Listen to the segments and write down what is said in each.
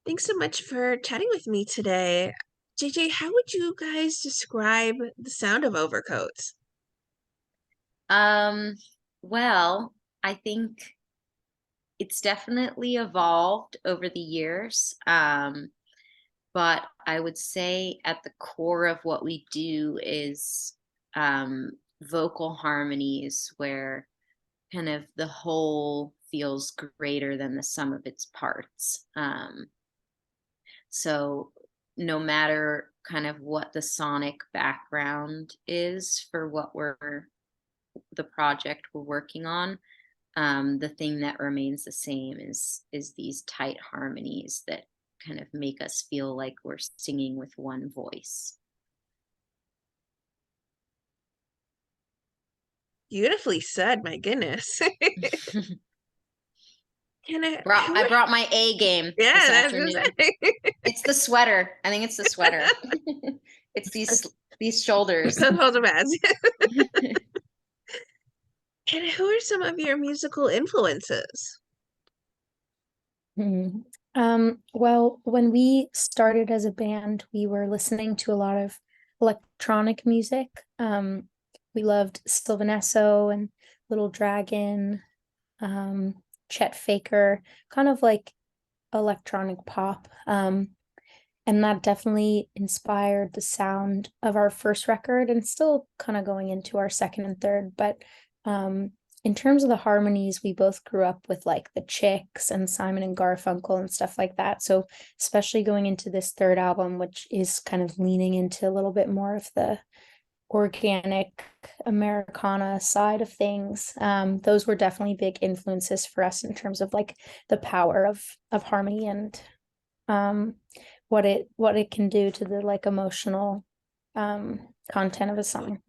Thanks so much for chatting with me today. JJ, how would you guys describe the sound of Overcoats? Um, well, I think it's definitely evolved over the years. But I would say at the core of what we do is vocal harmonies where kind of the whole feels greater than the sum of its parts. So no matter kind of what the sonic background is for the project we're working on, the thing that remains the same is these tight harmonies that kind of make us feel like we're singing with one voice. Beautifully said, my goodness. Can I, brought who I are, brought my A game this yeah, that's afternoon. just It's the sweater. I think it's the sweater. It's these shoulders. hold the bad. And who are some of your musical influences? Hmm. Well, when we started as a band, we were listening to a lot of electronic music. We loved Sylvanesso and Little Dragon, um, Chet Faker, kind of like electronic pop. And that definitely inspired the sound of our first record and still kind of going into our second and third. But um, in terms of the harmonies, we both grew up with like the Chicks and Simon and Garfunkel and stuff like that. So especially going into this third album, which is kind of leaning into a little bit more of the organic Americana side of things. Those were definitely big influences for us in terms of like the power of harmony and um what it can do to the like emotional content of a song.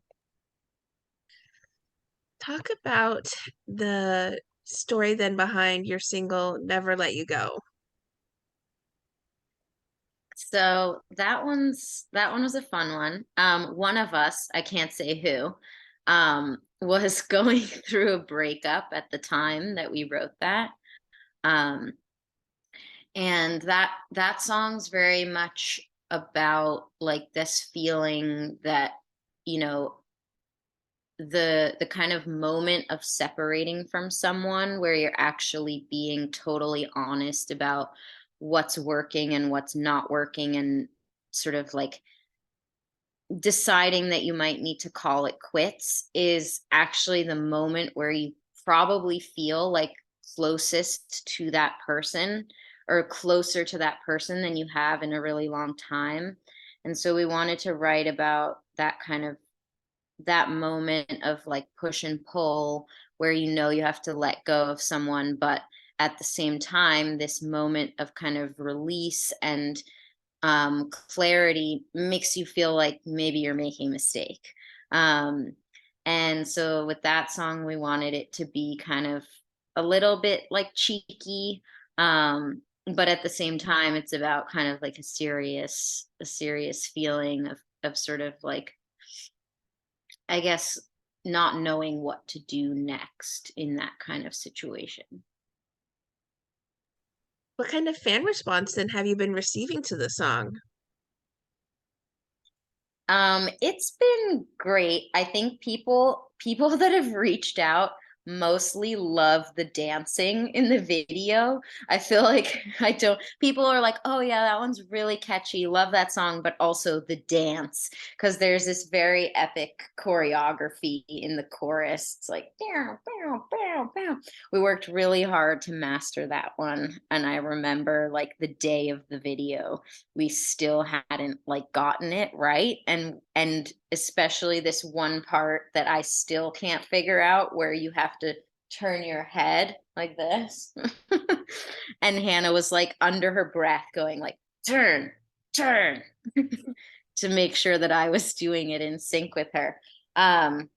Talk about the story then behind your single Never Let You Go. So that one was a fun one. One of us, I can't say who, was going through a breakup at the time that we wrote that. Um, and that song's very much about like this feeling that, you know, the kind of moment of separating from someone where you're actually being totally honest about what's working and what's not working, and sort of like deciding that you might need to call it quits is actually the moment where you probably feel like closest to that person, or closer to that person than you have in a really long time. And so we wanted to write about that kind of that moment of like push and pull where you have to let go of someone, but at the same time this moment of kind of release and clarity makes you feel like maybe you're making a mistake. um, and so with that song we wanted it to be kind of a little bit like cheeky, but at the same time it's about kind of like a serious feeling of sort of like, I guess, not knowing what to do next in that kind of situation. What kind of fan response then have you been receiving to the song? It's been great. I think people that have reached out mostly love the dancing in the video. I feel like I don't people are like, "Oh yeah, that one's really catchy. Love that song," but also the dance, because there's this very epic choreography in the chorus. It's like bow, bow, bow, bow. We worked really hard to master that one, and I remember like the day of the video we still hadn't like gotten it right, and especially this one part that I still can't figure out where you have to turn your head like this. And Hannah was like under her breath going like turn, turn, to make sure that I was doing it in sync with her. um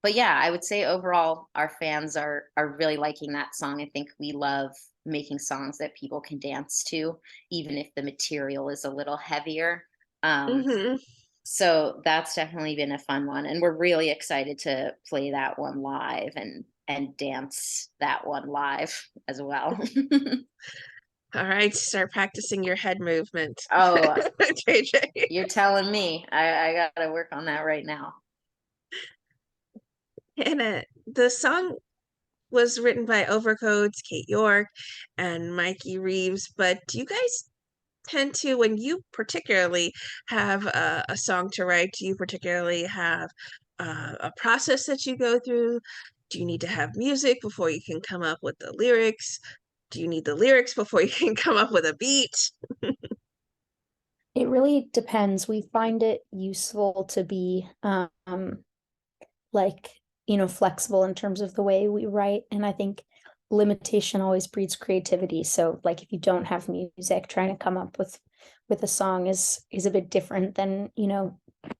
but yeah, I would say overall our fans are really liking that song. I think we love making songs that people can dance to, even if the material is a little heavier. Um, Hmm. so that's definitely been a fun one, and we're really excited to play that one live and and dance that one live as well. All right, start practicing your head movement, Oh, JJ. you're telling me. I gotta work on that right now. And the song was written by Overcoats, Kate York, and Mikey Reeves. But do you guys tend to, when you particularly have a song to write, do you particularly have a process that you go through? Do you need to have music before you can come up with the lyrics? Do you need the lyrics before you can come up with a beat? It really depends. We find it useful to be like, flexible in terms of the way we write. And I think limitation always breeds creativity. So like if you don't have music, trying to come up with a song is a bit different than,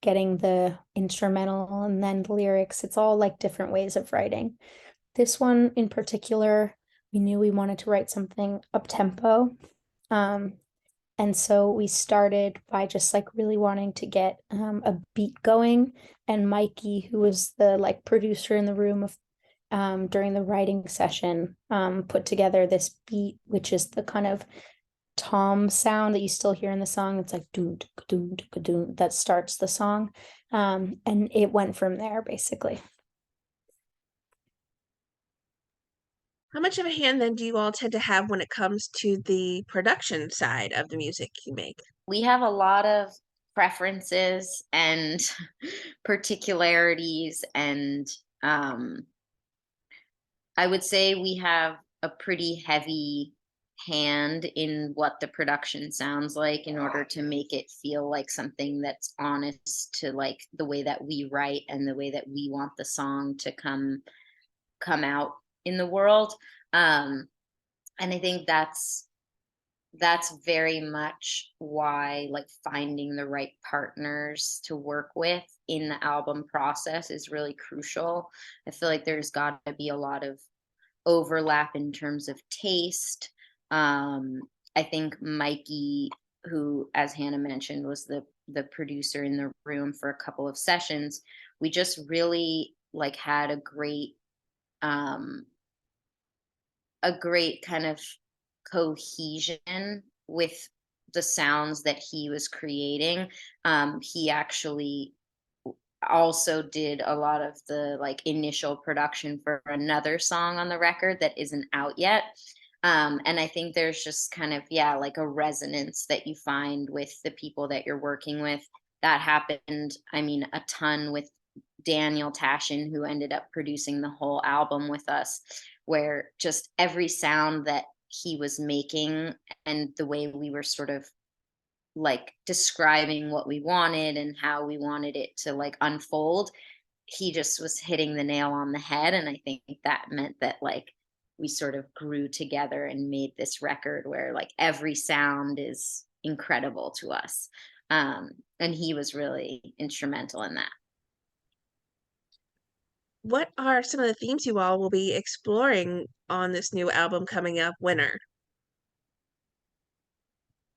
getting the instrumental and then the lyrics. It's all like different ways of writing. This one in particular, we knew we wanted to write something up tempo. Um, and so we started by just like really wanting to get a beat going. And Mikey, who was the like producer in the room of during the writing session, put together this beat, which is the kind of tom sound that you still hear in the song. It's like doon doon doon that starts the song. And it went from there basically. How much of a hand then do you all tend to have when it comes to the production side of the music you make? We have a lot of preferences and particularities, and um, I would say we have a pretty heavy hand in what the production sounds like in order to make it feel like something that's honest to like the way that we write and the way that we want the song to come out in the world. And I think that's very much why like finding the right partners to work with in the album process is really crucial. I feel like there's got to be a lot of overlap in terms of taste. um I think Mikey, who as Hannah mentioned was the producer in the room for a couple of sessions, we just really like had um a great kind of cohesion with the sounds that he was creating. He actually also did a lot of the like initial production for another song on the record that isn't out yet. And I think there's just kind of, yeah, like a resonance that you find with the people that you're working with. That happened, I mean, a ton with Daniel Tashin, who ended up producing the whole album with us, where just every sound that he was making and the way we were sort of like describing what we wanted and how we wanted it to like unfold, he just was hitting the nail on the head. And I think that meant that like we sort of grew together and made this record where like every sound is incredible to us. And he was really instrumental in that. What are some of the themes you all will be exploring on this new album coming up, Winter?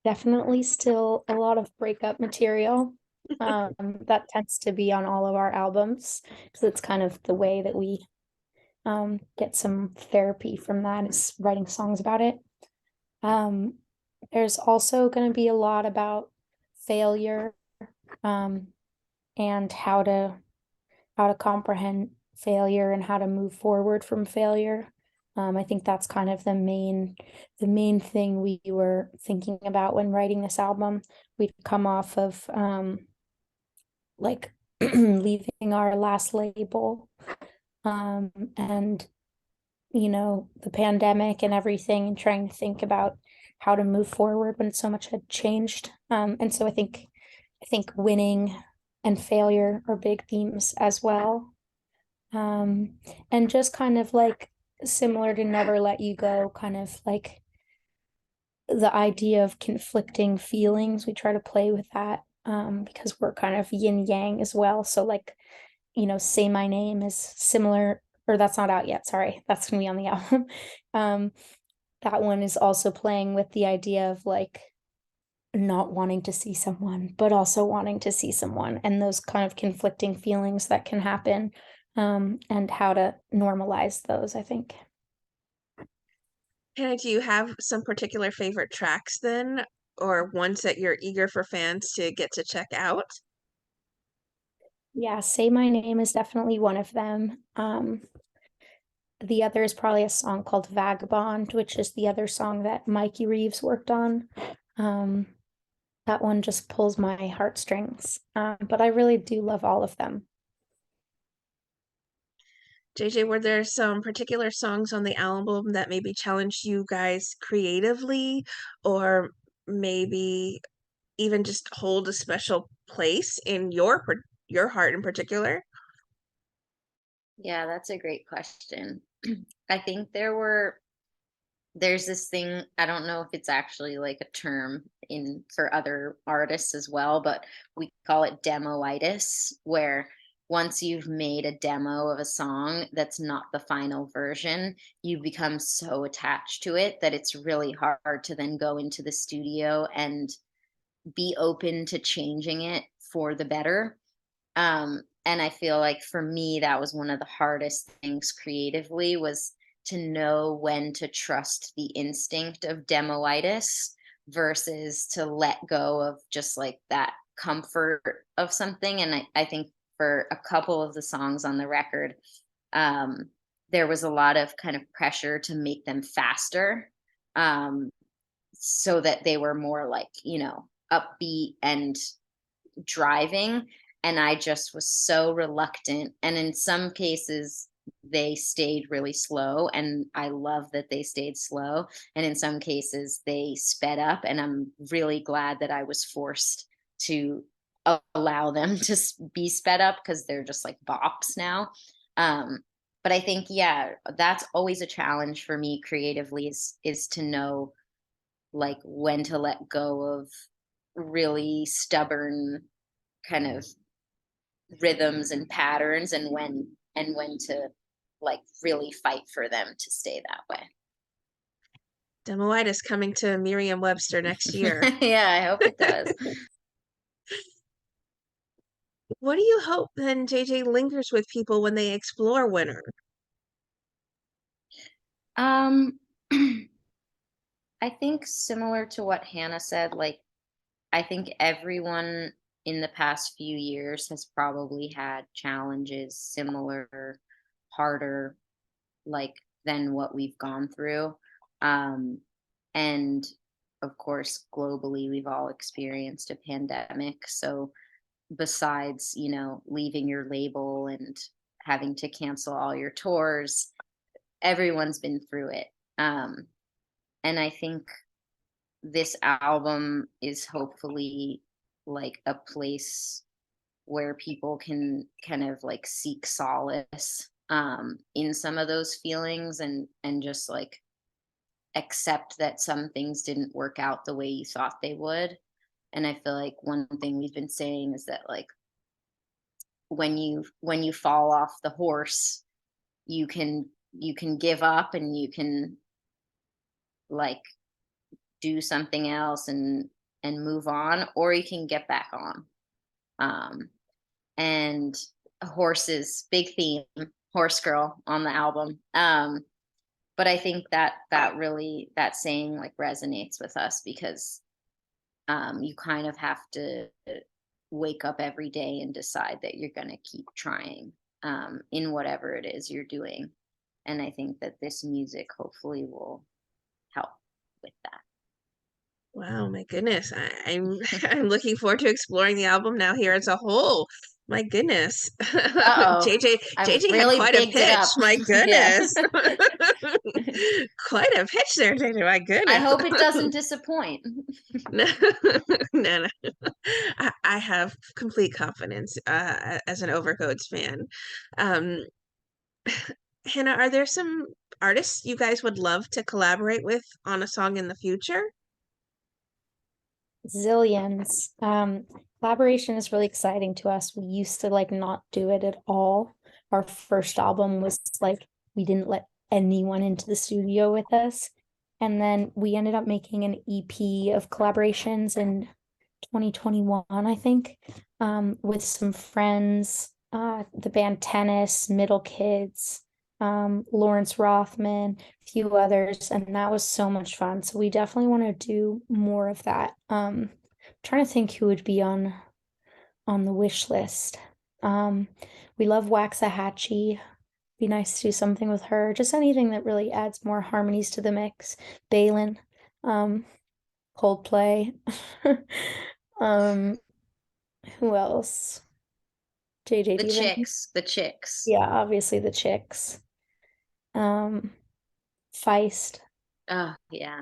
Definitely still a lot of breakup material. That tends to be on all of our albums because it's kind of the way that we get some therapy from that is writing songs about it. Um, there's also going to be a lot about failure, um, and how to comprehend failure and how to move forward from failure. I think that's kind of the main thing we were thinking about when writing this album. We'd come off of like leaving our last label, and the pandemic and everything, and trying to think about how to move forward when so much had changed. And so I think winning and failure are big themes as well. And just kind of like similar to Never Let You Go, kind of like the idea of conflicting feelings. We try to play with that, because we're kind of yin yang as well. So like, Say My Name is similar, or that's not out yet. Sorry, that's gonna be on the album. Um, that one is also playing with the idea of like not wanting to see someone, but also wanting to see someone, and those kind of conflicting feelings that can happen. and how to normalize those, I think. Hannah, do you have some particular favorite tracks then, or ones that you're eager for fans to get to check out? Yeah, Say My Name is definitely one of them. The other is probably a song called Vagabond, which is the other song that Mikey Reeves worked on. Um, that one just pulls my heartstrings. But I really do love all of them. JJ, were there some particular songs on the album that maybe challenged you guys creatively, or maybe even just hold a special place in your heart in particular? Yeah, that's a great question. I think there's this thing, I don't know if it's actually like a term in for other artists as well, but we call it demoitis, where once you've made a demo of a song that's not the final version, you become so attached to it that it's really hard to then go into the studio and be open to changing it for the better. And I feel like for me, that was one of the hardest things creatively, was to know when to trust the instinct of demoitis versus to let go of just like that comfort of something. And I think for a couple of the songs on the record, um, there was a lot of kind of pressure to make them faster, um, so that they were more like, upbeat and driving. And I just was so reluctant, and in some cases they stayed really slow, and I love that they stayed slow, and in some cases they sped up, and I'm really glad that I was forced to allow them to be sped up because they're just like bops now. um but I think, yeah, that's always a challenge for me creatively, is to know like when to let go of really stubborn kind of rhythms and patterns, and when to like really fight for them to stay that way. Demoitis coming to Merriam-Webster next year. Yeah, I hope it does. What do you hope then JJ lingers with people when they explore Winter? um I think similar to what Hannah said, like I think everyone in the past few years has probably had challenges similar, harder, like than what we've gone through. And of course, globally, we've all experienced a pandemic. So besides, leaving your label and having to cancel all your tours, everyone's been through it. And I think this album is hopefully like a place where people can kind of like seek solace in some of those feelings, and just like accept that some things didn't work out the way you thought they would. And I feel like one thing we've been saying is that like when you fall off the horse, you can give up, and you can like do something else and move on, or you can get back on. And horses, big theme, horse girl on the album. But I think that really, that saying like resonates with us because you kind of have to wake up every day and decide that you're going to keep trying in whatever it is you're doing. And I think that this music hopefully will help with that. Wow, my goodness. I'm I'm looking forward to exploring the album now here as a whole. My goodness. Uh-oh, JJ I've JJ had really quite a bigged it pitch. up. My Yeah. goodness. Quite a pitch there, JJ. My I goodness. hope it doesn't disappoint. No, no, no. I have complete confidence as an Overcoats fan. Um, Hannah, are there some artists you guys would love to collaborate with on a song in the future? Zillions. Collaboration is really exciting to us. We used to like not do it at all. Our first album was like we didn't let anyone into the studio with us. And then we ended up making an EP of collaborations in 2021, I think, with some friends. the band Tennis, Middle Kids, Lawrence Rothman, a few others, and that was so much fun. So we definitely want to do more of that. Trying to think who would be on the wish list. Um, we love Waxahachie. Be nice to do something with her. Just anything that really adds more harmonies to the mix. Balin, um, Coldplay. Um, who else? JJ, The do you have any? Chicks, the Chicks. Yeah, obviously the Chicks. Um, Feist. Oh, yeah.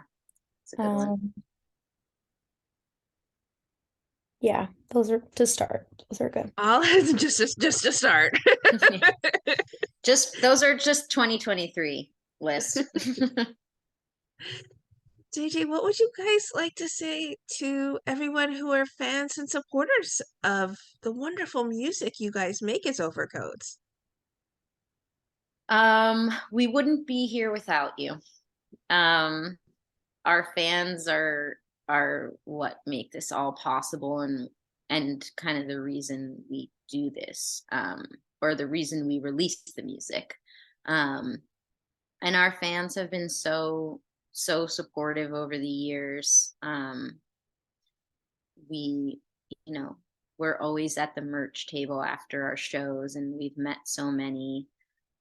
It's a good one. Um, yeah, those are to start. Those are good. All just to start. Just those are just 2023 list. JJ, what would you guys like to say to everyone who are fans and supporters of the wonderful music you guys make as Overcoats? We wouldn't be here without you. Um, our fans are what make this all possible, and kind of the reason we do this, or the reason we release the music. Um, and our fans have been so supportive over the years. We, you know, we're always at the merch table after our shows, and we've met so many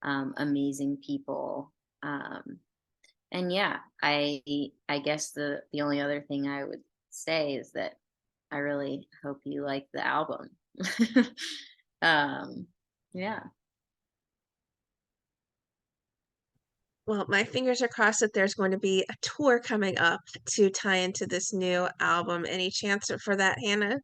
amazing people. And yeah, I guess the only other thing I would say is that I really hope you like the album. um, yeah. Well, my fingers are crossed that there's going to be a tour coming up to tie into this new album. Any chance for that, Hannah?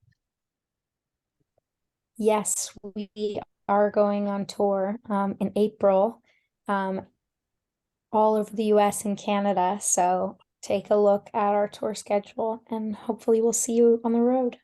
Yes, we are going on tour in April, um, all over the US and Canada. So take a look at our tour schedule and hopefully we'll see you on the road.